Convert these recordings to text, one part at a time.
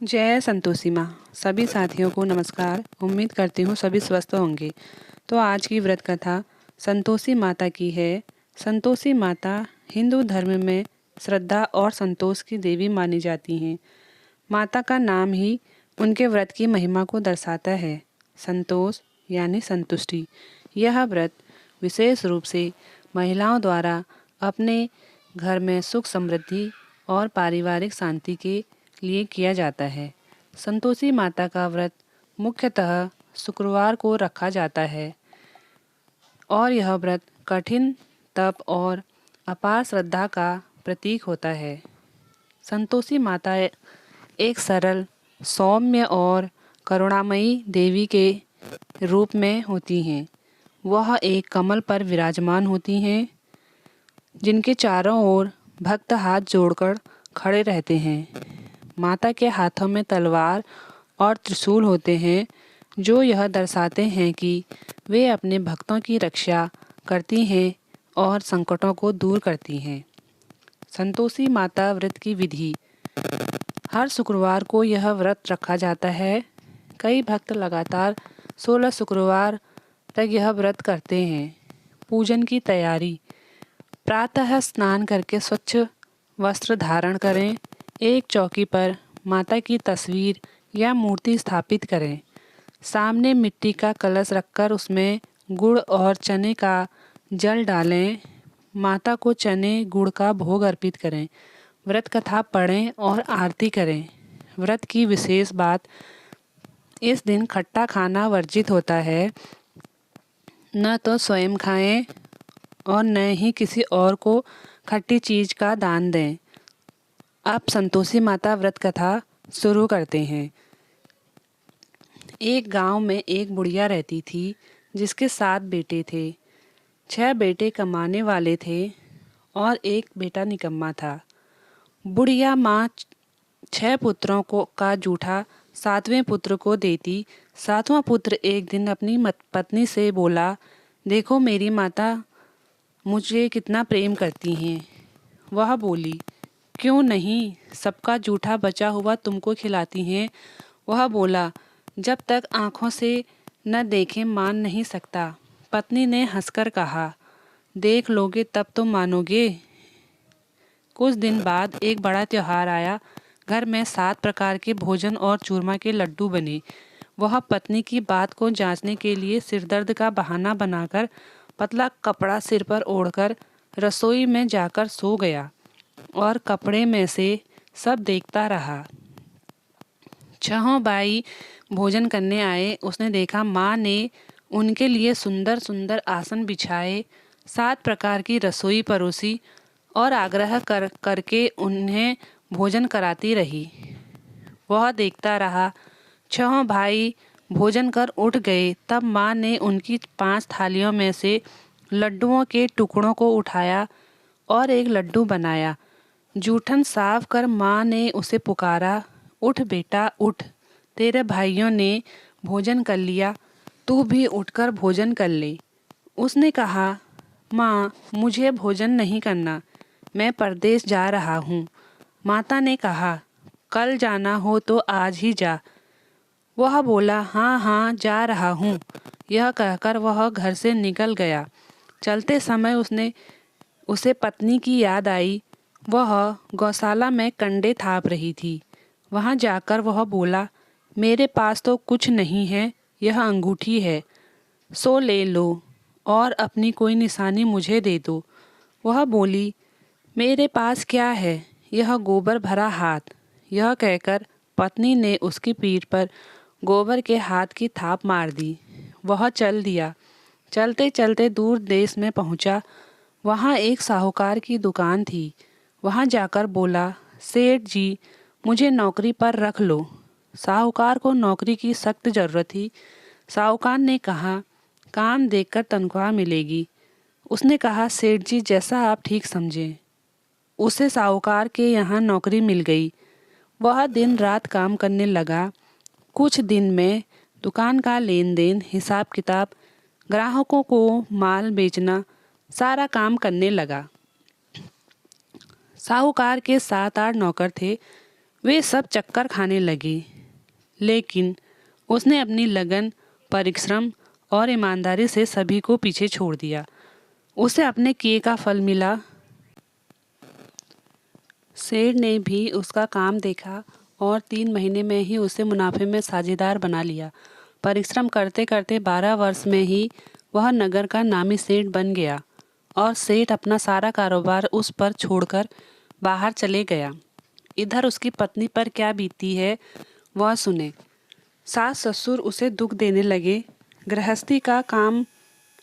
जय संतोषी माँ। सभी साथियों को नमस्कार। उम्मीद करती हूँ सभी स्वस्थ होंगे। तो आज की व्रत कथा संतोषी माता की है। संतोषी माता हिंदू धर्म में श्रद्धा और संतोष की देवी मानी जाती हैं। माता का नाम ही उनके व्रत की महिमा को दर्शाता है। संतोष यानी संतुष्टि। यह व्रत विशेष रूप से महिलाओं द्वारा अपने घर में सुख समृद्धि और पारिवारिक शांति के लिए किया जाता है। संतोषी माता का व्रत मुख्यतः शुक्रवार को रखा जाता है और यह व्रत कठिन तप और अपार श्रद्धा का प्रतीक होता है। संतोषी माता एक सरल, सौम्य और करुणामयी देवी के रूप में होती हैं। वह एक कमल पर विराजमान होती हैं, जिनके चारों ओर भक्त हाथ जोड़कर खड़े रहते हैं। माता के हाथों में तलवार और त्रिशूल होते हैं, जो यह दर्शाते हैं कि वे अपने भक्तों की रक्षा करती हैं और संकटों को दूर करती हैं। संतोषी माता व्रत की विधि। हर शुक्रवार को यह व्रत रखा जाता है। कई भक्त लगातार 16 शुक्रवार तक यह व्रत करते हैं। पूजन की तैयारी। प्रातः स्नान करके स्वच्छ वस्त्र धारण करें। एक चौकी पर माता की तस्वीर या मूर्ति स्थापित करें। सामने मिट्टी का कलश रखकर उसमें गुड़ और चने का जल डालें। माता को चने गुड़ का भोग अर्पित करें। व्रत कथा पढ़ें और आरती करें। व्रत की विशेष बात, इस दिन खट्टा खाना वर्जित होता है। न तो स्वयं खाएं और न ही किसी और को खट्टी चीज का दान दें। अब संतोषी माता व्रत कथा शुरू करते हैं। एक गांव में एक बुढ़िया रहती थी, जिसके 7 बेटे थे। 6 बेटे कमाने वाले थे और एक बेटा निकम्मा था। बुढ़िया माँ 6 पुत्रों को का जूठा 7वें पुत्र को देती। 7वां पुत्र एक दिन अपनी पत्नी से बोला, देखो मेरी माता मुझे कितना प्रेम करती हैं। वह बोली, क्यों नहीं, सबका जूठा बचा हुआ तुमको खिलाती हैं। वह बोला, जब तक आँखों से न देखें मान नहीं सकता। पत्नी ने हंसकर कहा, देख लोगे तब तो मानोगे। कुछ दिन बाद एक बड़ा त्योहार आया। घर में 7 प्रकार के भोजन और चूरमा के लड्डू बने। वह पत्नी की बात को जांचने के लिए सिरदर्द का बहाना बनाकर पतला कपड़ा सिर पर ओढ़कर रसोई में जाकर सो गया और कपड़े में से सब देखता रहा। 6 भाई भोजन करने आए। उसने देखा माँ ने उनके लिए सुंदर सुंदर आसन बिछाए, 7 प्रकार की रसोई परोसी और आग्रह करके उन्हें भोजन कराती रही। वह देखता रहा। 6 भाई भोजन कर उठ गए। तब माँ ने उनकी 5 थालियों में से लड्डुओं के टुकड़ों को उठाया और एक लड्डू बनाया। जूठन साफ कर माँ ने उसे पुकारा, उठ बेटा उठ, तेरे भाइयों ने भोजन कर लिया, तू भी उठकर भोजन कर ले। उसने कहा, माँ मुझे भोजन नहीं करना, मैं परदेश जा रहा हूँ। माता ने कहा, कल जाना हो तो आज ही जा। वह बोला, हाँ हाँ जा रहा हूँ। यह कहकर वह घर से निकल गया। चलते समय उसे पत्नी की याद आई। वह गौशाला में कंडे थाप रही थी। वहाँ जाकर वह बोला, मेरे पास तो कुछ नहीं है, यह अंगूठी है, सो ले लो और अपनी कोई निशानी मुझे दे दो। वह बोली, मेरे पास क्या है, यह गोबर भरा हाथ। यह कहकर पत्नी ने उसकी पीठ पर गोबर के हाथ की थाप मार दी। वह चल दिया। चलते चलते दूर देश में पहुंचा। वहाँ एक साहूकार की दुकान थी। वहाँ जाकर बोला, सेठ जी मुझे नौकरी पर रख लो। साहूकार को नौकरी की सख्त ज़रूरत थी। साहूकार ने कहा, काम देखकर तनख्वाह मिलेगी। उसने कहा, सेठ जी जैसा आप ठीक समझें। उसे साहूकार के यहाँ नौकरी मिल गई। वह दिन रात काम करने लगा। कुछ दिन में दुकान का लेन देन, हिसाब किताब, ग्राहकों को माल बेचना, सारा काम करने लगा। साहूकार के 7-8 नौकर थे। वे सब चक्कर खाने लगे, लेकिन उसने अपनी लगन, परिश्रम और ईमानदारी से सभी को पीछे छोड़ दिया। उसे अपने किए का फल मिला। सेठ ने भी उसका काम देखा और 3 महीने में ही उसे मुनाफे में साझेदार बना लिया। परिश्रम करते करते 12 वर्ष में ही वह नगर का नामी सेठ बन गया और सेठ अपना सारा कारोबार उस पर छोड़कर बाहर चले गया। इधर उसकी पत्नी पर क्या बीती है वह सुने। सास ससुर उसे दुख देने लगे, गृहस्थी का काम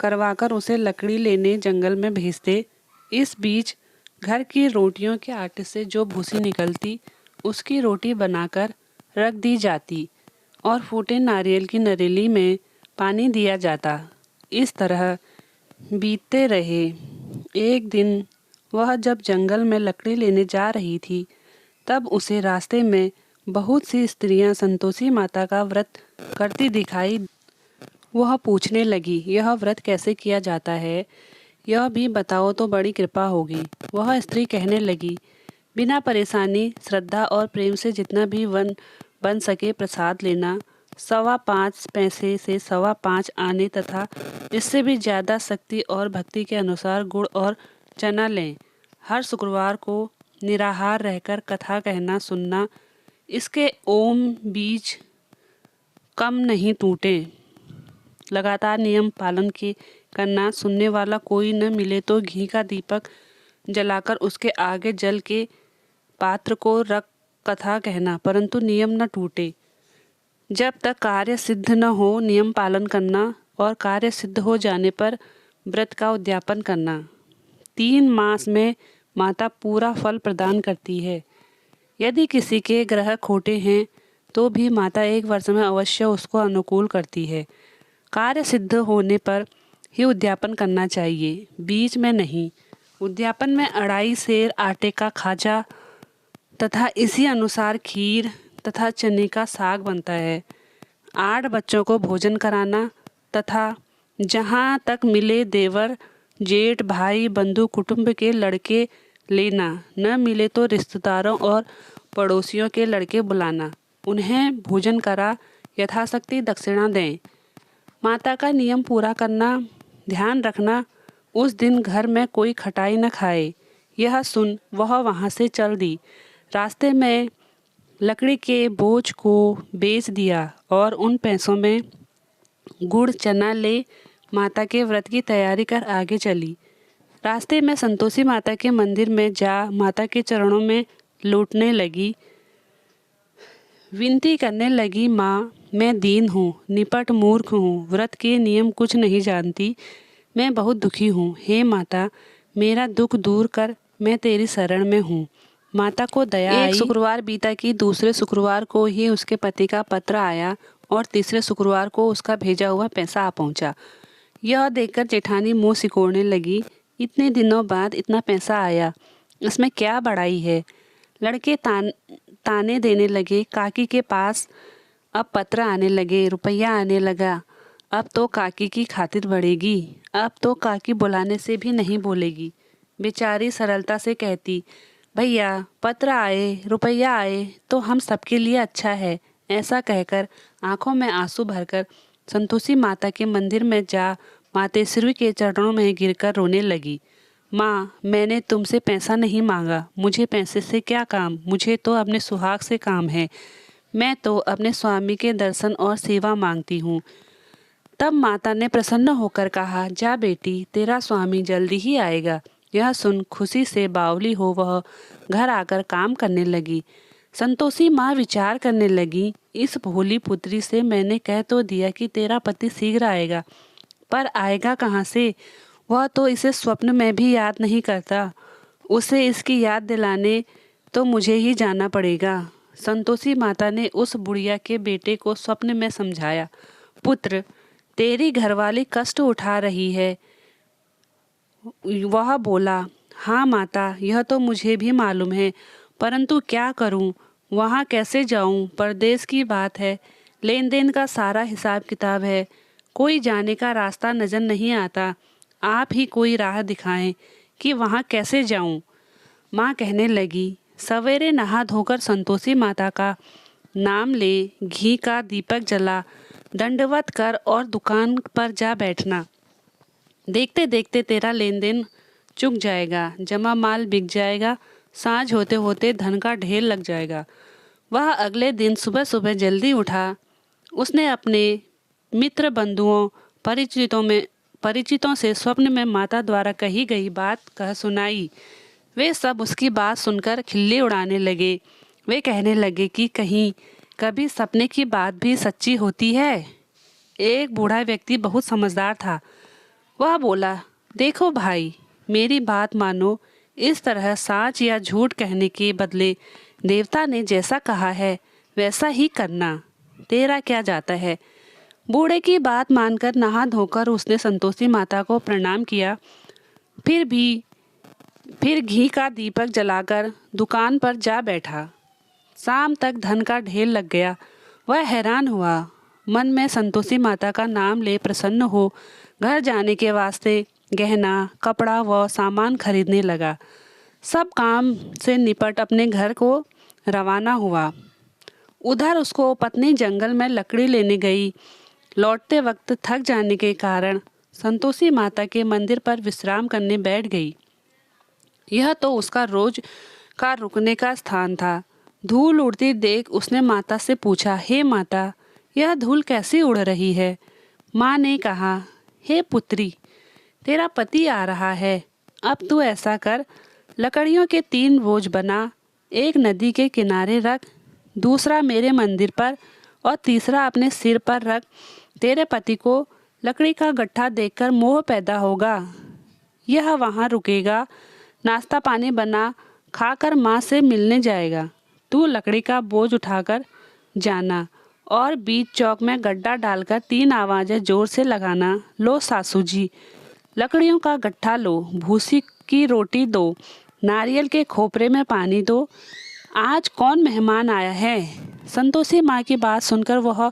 करवाकर उसे लकड़ी लेने जंगल में भेजते। इस बीच घर की रोटियों के आटे से जो भूसी निकलती उसकी रोटी बनाकर रख दी जाती और फूटे नारियल की नरेली में पानी दिया जाता। इस तरह बीतते रहे। एक दिन वह जब जंगल में लकड़ी लेने जा रही थी, तब उसे रास्ते में बहुत सी स्त्रियां संतोषी माता का व्रत करती दिखाई। वह पूछने लगी, यह व्रत कैसे किया जाता है, यह भी बताओ तो बड़ी कृपा होगी। वह स्त्री कहने लगी, बिना परेशानी, श्रद्धा और प्रेम से जितना भी बन सके प्रसाद लेना। 5.25 पैसे से 5.25 आने तथा इससे भी ज़्यादा शक्ति और भक्ति के अनुसार गुड़ और चना लें। हर शुक्रवार को निराहार रहकर कथा कहना सुनना। इसके ओम बीज कम नहीं टूटे। लगातार नियम पालन के करना। सुनने वाला कोई न मिले तो घी का दीपक जलाकर उसके आगे जल के पात्र को रख कथा कहना, परंतु नियम न टूटे। जब तक कार्य सिद्ध न हो नियम पालन करना और कार्य सिद्ध हो जाने पर व्रत का उद्यापन करना। 3 मास में माता पूरा फल प्रदान करती है। यदि किसी के ग्रह खोटे हैं तो भी माता 1 वर्ष में अवश्य उसको अनुकूल करती है। कार्य सिद्ध होने पर ही उद्यापन करना चाहिए, बीच में नहीं। उद्यापन में 2.5 सेर आटे का खाजा तथा इसी अनुसार खीर तथा चने का साग बनता है। 8 बच्चों को भोजन कराना तथा जहाँ तक मिले देवर, जेठ, भाई, बंधु कुटुंब के लड़के लेना, न मिले तो रिश्तेदारों और पड़ोसियों के लड़के बुलाना। उन्हें भोजन करा यथाशक्ति दक्षिणा दें। माता का नियम पूरा करना। ध्यान रखना उस दिन घर में कोई खटाई न खाए। यह सुन वह वहाँ से चल दी। रास्ते में लकड़ी के बोझ को बेच दिया और उन पैसों में गुड़ चना ले माता के व्रत की तैयारी कर आगे चली। रास्ते में संतोषी माता के मंदिर में जा माता के चरणों में लौटने लगी। विनती करने लगी, माँ मैं दीन हूँ, निपट मूर्ख हूँ, व्रत के नियम कुछ नहीं जानती, मैं बहुत दुखी हूँ। हे माता मेरा दुख दूर कर, मैं तेरी शरण में हूँ। माता को दया आई। 1 शुक्रवार बीता कि दूसरे शुक्रवार को ही उसके पति का पत्र आया और तीसरे शुक्रवार को उसका भेजा हुआ पैसा आ पहुँचा। यह देखकर जेठानी मुँह सिकोड़ने लगी, इतने दिनों बाद इतना पैसा आया, इसमें क्या बड़ाई है। लड़के ताने देने लगे। काकी के पास अब पत्र आने लगे, रुपया आने लगा। अब तो काकी की खातिर बढ़ेगी, अब तो काकी बुलाने से भी नहीं बोलेगी। बेचारी सरलता से कहती, भैया पत्र आए, रुपया आए तो हम सबके लिए अच्छा है। ऐसा कहकर आंखों में आंसू भरकर संतोषी माता के मंदिर में जा मातेश्वरी के चरणों में गिरकर रोने लगी। माँ मैंने तुमसे पैसा नहीं मांगा, मुझे पैसे से क्या काम, मुझे तो अपने सुहाग से काम है। मैं तो अपने स्वामी के दर्शन और सेवा मांगती हूँ। तब माता ने प्रसन्न होकर कहा, जा बेटी तेरा स्वामी जल्दी ही आएगा। यह सुन खुशी से बावली हो वह घर आकर काम करने लगी। संतोषी माँ विचार करने लगी, इस भोली पुत्री से मैंने कह तो दिया कि तेरा पति शीघ्र आएगा, पर आएगा कहाँ से। वह तो इसे स्वप्न में भी याद नहीं करता। उसे इसकी याद दिलाने तो मुझे ही जाना पड़ेगा। संतोषी माता ने उस बुढ़िया के बेटे को स्वप्न में समझाया, पुत्र तेरी घरवाली कष्ट उठा रही है। वह बोला, हाँ माता यह तो मुझे भी मालूम है, परंतु क्या करूं, वहाँ कैसे जाऊं, परदेश की बात है, लेन देन का सारा हिसाब किताब है, कोई जाने का रास्ता नजर नहीं आता। आप ही कोई राह दिखाएं कि वहाँ कैसे जाऊं। माँ कहने लगी, सवेरे नहा धोकर संतोषी माता का नाम ले, घी का दीपक जला, दंडवत कर और दुकान पर जा बैठना। देखते देखते तेरा लेन देन चुक जाएगा, जमा माल बिक जाएगा, सांझ होते होते धन का ढेर लग जाएगा। वह अगले दिन सुबह सुबह जल्दी उठा। उसने अपने मित्र बंधुओं परिचितों से स्वप्न में माता द्वारा कही गई बात कह सुनाई। वे सब उसकी बात सुनकर खिल्ली उड़ाने लगे। वे कहने लगे कि कहीं कभी सपने की बात भी सच्ची होती है। एक बूढ़ा व्यक्ति बहुत समझदार था। वह बोला, देखो भाई, मेरी बात मानो। इस तरह सच या झूठ कहने के बदले देवता ने जैसा कहा है वैसा ही करना। तेरा क्या जाता है। बूढ़े की बात मानकर नहा धोकर उसने संतोषी माता को प्रणाम किया। फिर घी का दीपक जलाकर दुकान पर जा बैठा। शाम तक धन का ढेर लग गया। वह हैरान हुआ। मन में संतोषी माता का नाम ले प्रसन्न हो घर जाने के वास्ते गहना, कपड़ा व सामान खरीदने लगा। सब काम से निपट अपने घर को रवाना हुआ। उधर उसको पत्नी जंगल में लकड़ी लेने गई। लौटते वक्त थक जाने के कारण संतोषी माता के मंदिर पर विश्राम करने बैठ गई। यह तो उसका रोज का रुकने का स्थान था। धूल उड़ती देख उसने माता से पूछा, हे माता, यह धूल कैसे उड़ रही है। माँ ने कहा, हे पुत्री, तेरा पति आ रहा है। अब तू ऐसा कर, लकड़ियों के 3 बोझ बना, एक नदी के किनारे रख, दूसरा मेरे मंदिर पर और तीसरा अपने सिर पर रख। तेरे पति को लकड़ी का गट्ठा देखकर मोह पैदा होगा। यह वहाँ रुकेगा, नाश्ता पानी बना खाकर माँ से मिलने जाएगा। तू लकड़ी का बोझ उठाकर जाना और बीच चौक में गड्ढा डालकर 3 आवाज़ें जोर से लगाना। लो सासू जी, लकड़ियों का गट्ठा लो, भूसी की रोटी दो, नारियल के खोपरे में पानी दो। आज कौन मेहमान आया है। संतोषी माँ की बात सुनकर वह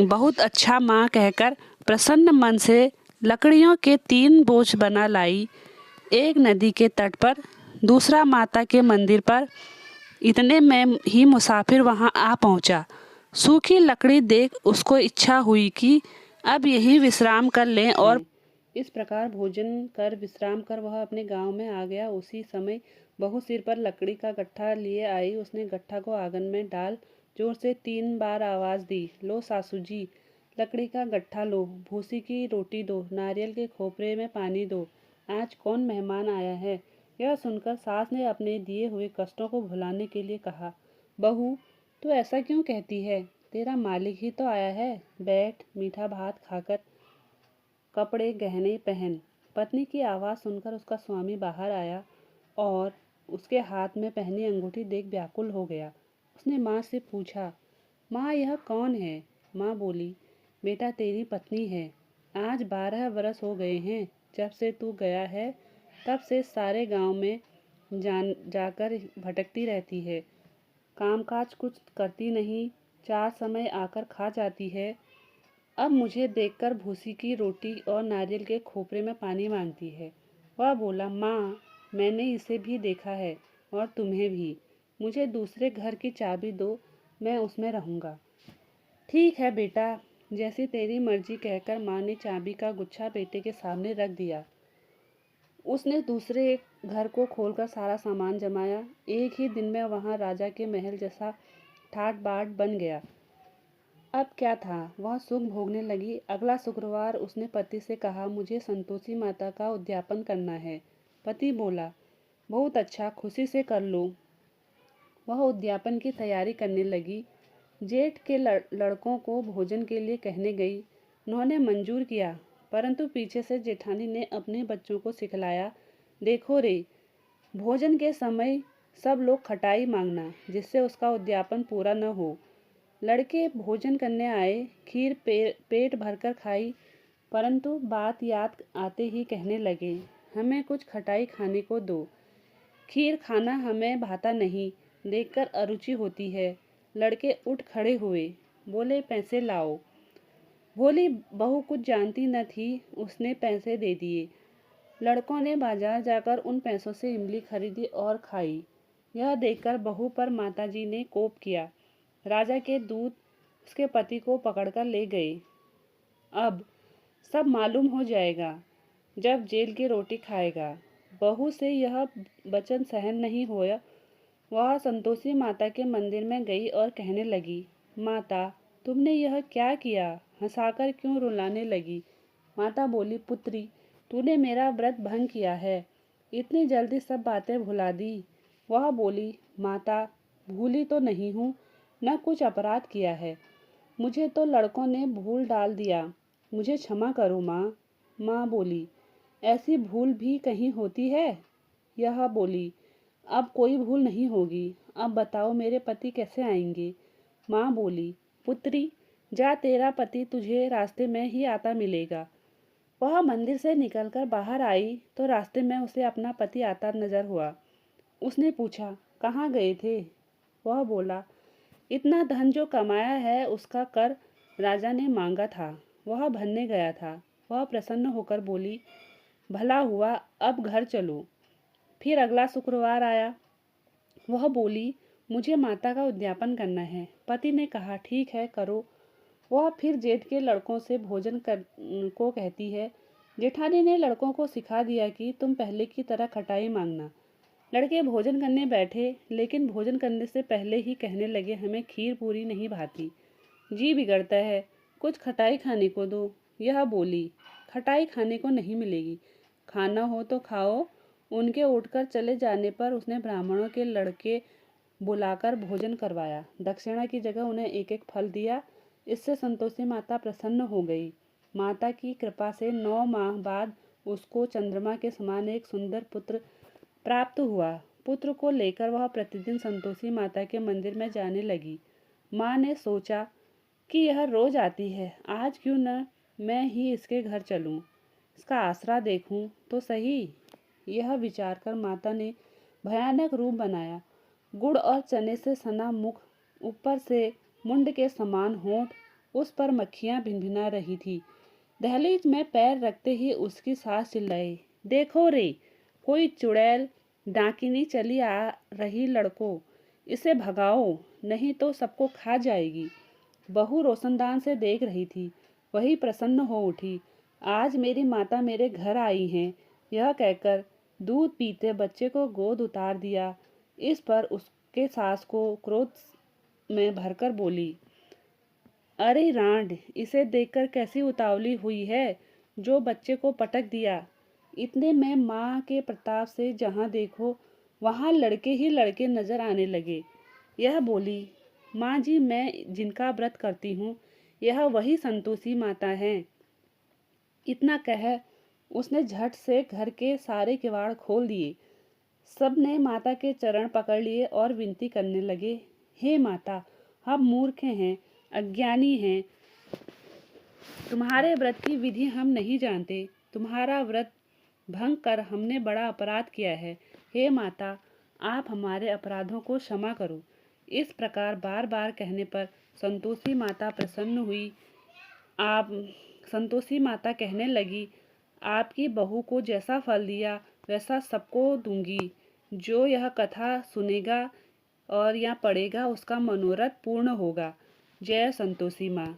बहुत अच्छा माँ कहकर प्रसन्न मन से लकड़ियों के 3 बोझ बना लाई। एक नदी के तट पर, दूसरा माता के मंदिर पर। इतने में ही मुसाफिर वहां आ पहुंचा। सूखी लकड़ी देख उसको इच्छा हुई कि अब यही विश्राम कर लें और इस प्रकार भोजन कर विश्राम कर वह अपने गांव में आ गया। उसी समय बहू सिर पर लकड़ी का गट्ठा लिए आई। उसने गट्ठा को आंगन में डाल जोर से 3 बार आवाज़ दी, लो सासू जी, लकड़ी का गट्ठा लो, भूसी की रोटी दो, नारियल के खोपरे में पानी दो। आज कौन मेहमान आया है। यह सुनकर सास ने अपने दिए हुए कष्टों को भुलाने के लिए कहा, बहू, तू ऐसा क्यों कहती है। तेरा मालिक ही तो आया है। बैठ, मीठा भात खाकर कपड़े गहने पहन। पत्नी की आवाज़ सुनकर उसका स्वामी बाहर आया और उसके हाथ में पहनी अंगूठी देख व्याकुल हो गया। उसने माँ से पूछा, माँ, यह कौन है। माँ बोली, बेटा, तेरी पत्नी है। आज 12 बरस हो गए हैं जब से तू गया है। तब से सारे गांव में जाकर भटकती रहती है। कामकाज कुछ करती नहीं, 4 समय आकर खा जाती है। अब मुझे देखकर भूसी की रोटी और नारियल के खोपरे में पानी मांगती है। वह बोला, माँ, मैंने इसे भी देखा है और तुम्हें भी। मुझे दूसरे घर की चाबी दो, मैं उसमें रहूँगा। ठीक है बेटा, जैसी तेरी मर्जी, कहकर माँ ने चाबी का गुच्छा बेटे के सामने रख दिया। उसने दूसरे घर को खोलकर सारा सामान जमाया। एक ही दिन में वहाँ राजा के महल जैसा ठाट बाट बन गया। अब क्या था, वह सुख भोगने लगी। अगला शुक्रवार उसने पति से कहा, मुझे संतोषी माता का उद्यापन करना है। पति बोला, बहुत अच्छा, खुशी से कर लो। वह उद्यापन की तैयारी करने लगी। जेठ के लड़कों को भोजन के लिए कहने गई। उन्होंने मंजूर किया, परंतु पीछे से जेठानी ने अपने बच्चों को सिखलाया, देखो रे, भोजन के समय सब लोग खटाई मांगना, जिससे उसका उद्यापन पूरा न हो। लड़के भोजन करने आए। खीर पेट भरकर खाई, परंतु बात याद आते ही कहने लगे, हमें कुछ खटाई खाने को दो। खीर खाना हमें भाता नहीं, देखकर अरुचि होती है। लड़के उठ खड़े हुए, बोले, पैसे लाओ। भोली बहू कुछ जानती न थी, उसने पैसे दे दिए। लड़कों ने बाजार जाकर उन पैसों से इमली खरीदी और खाई। यह देखकर बहू पर माताजी ने कोप किया। राजा के दूत उसके पति को पकड़कर ले गए। अब सब मालूम हो जाएगा जब जेल की रोटी खाएगा। बहू से यह वचन सहन नहीं हुआ। वह संतोषी माता के मंदिर में गई और कहने लगी, माता, तुमने यह क्या किया? हंसाकर क्यों रुलाने लगी? माता बोली, पुत्री, तूने मेरा व्रत भंग किया है, इतनी जल्दी सब बातें भुला दी। वह बोली, माता, भूली तो नहीं हूँ, न कुछ अपराध किया है। मुझे तो लड़कों ने भूल डाल दिया, मुझे क्षमा करो माँ। माँ बोली, ऐसी भूल भी कहीं होती है? यह बोली, अब कोई भूल नहीं होगी। अब बताओ मेरे पति कैसे आएंगे? माँ बोली, पुत्री, जा, तेरा पति तुझे रास्ते में ही आता मिलेगा। वह मंदिर से निकलकर बाहर आई तो रास्ते में उसे अपना पति आता नजर हुआ। उसने पूछा, कहाँ गए थे? वह बोला, इतना धन जो कमाया है उसका कर राजा ने मांगा था, वह भरने गया था। वह प्रसन्न होकर बोली, भला हुआ, अब घर चलो। फिर अगला शुक्रवार आया। वह बोली, मुझे माता का उद्यापन करना है। पति ने कहा, ठीक है, करो। वह फिर जेठ के लड़कों से भोजन कर को कहती है। जेठानी ने लड़कों को सिखा दिया कि तुम पहले की तरह खटाई मांगना। लड़के भोजन करने बैठे, लेकिन भोजन करने से पहले ही कहने लगे, हमें खीर पूरी नहीं भाती, जी बिगड़ता है, कुछ खटाई खाने को दो। यह बोली, खटाई खाने को नहीं मिलेगी, खाना हो तो खाओ। उनके उठकर चले जाने पर उसने ब्राह्मणों के लड़के बुलाकर भोजन करवाया। दक्षिणा की जगह उन्हें एक एक फल दिया। इससे संतोषी माता प्रसन्न हो गई। माता की कृपा से 9 माह बाद उसको चंद्रमा के समान एक सुंदर पुत्र प्राप्त हुआ। पुत्र को लेकर वह प्रतिदिन संतोषी माता के मंदिर में जाने लगी। माँ ने सोचा कि यह रोज आती है, आज क्यों न मैं ही इसके घर चलूं, इसका आसरा देखूं तो सही। यह विचार कर माता ने भयानक रूप बनाया। गुड़ और चने से सना मुख, ऊपर से मुंड के समान होंठ, उस पर मक्खियां भिनभिना रही थी। दहलीज में पैर रखते ही उसकी सास चिल्लाई, देखो रे, कोई चुड़ैल डाकिनी चली आ रही, लड़को, इसे भगाओ, नहीं तो सबको खा जाएगी। बहू रोशनदान से देख रही थी, वही प्रसन्न हो उठी। आज मेरी माता मेरे घर आई हैं, यह कहकर दूध पीते बच्चे को गोद उतार दिया। इस पर उसके सास को क्रोध में भरकर बोली, अरे रांड, इसे देखकर कैसी उतावली हुई है, जो बच्चे को पटक दिया। इतने में माँ के प्रताप से जहाँ देखो वहाँ लड़के ही लड़के नजर आने लगे। यह बोली, माँ जी, मैं जिनका व्रत करती हूँ, यह वही संतोषी माता हैं। इतना कह उसने झट से घर के सारे किवाड़ खोल दिए। सब ने माता के चरण पकड़ लिए और विनती करने लगे, हे माता, हम मूर्ख हैं, अज्ञानी हैं, तुम्हारे व्रत की विधि हम नहीं जानते। तुम्हारा व्रत भंग कर हमने बड़ा अपराध किया है। हे माता, आप हमारे अपराधों को क्षमा करो। इस प्रकार बार बार कहने पर संतोषी माता प्रसन्न हुई। आप संतोषी माता कहने लगी, आपकी बहू को जैसा फल दिया वैसा सबको दूंगी। जो यह कथा सुनेगा और या पढ़ेगा उसका मनोरथ पूर्ण होगा। जय संतोषी माँ।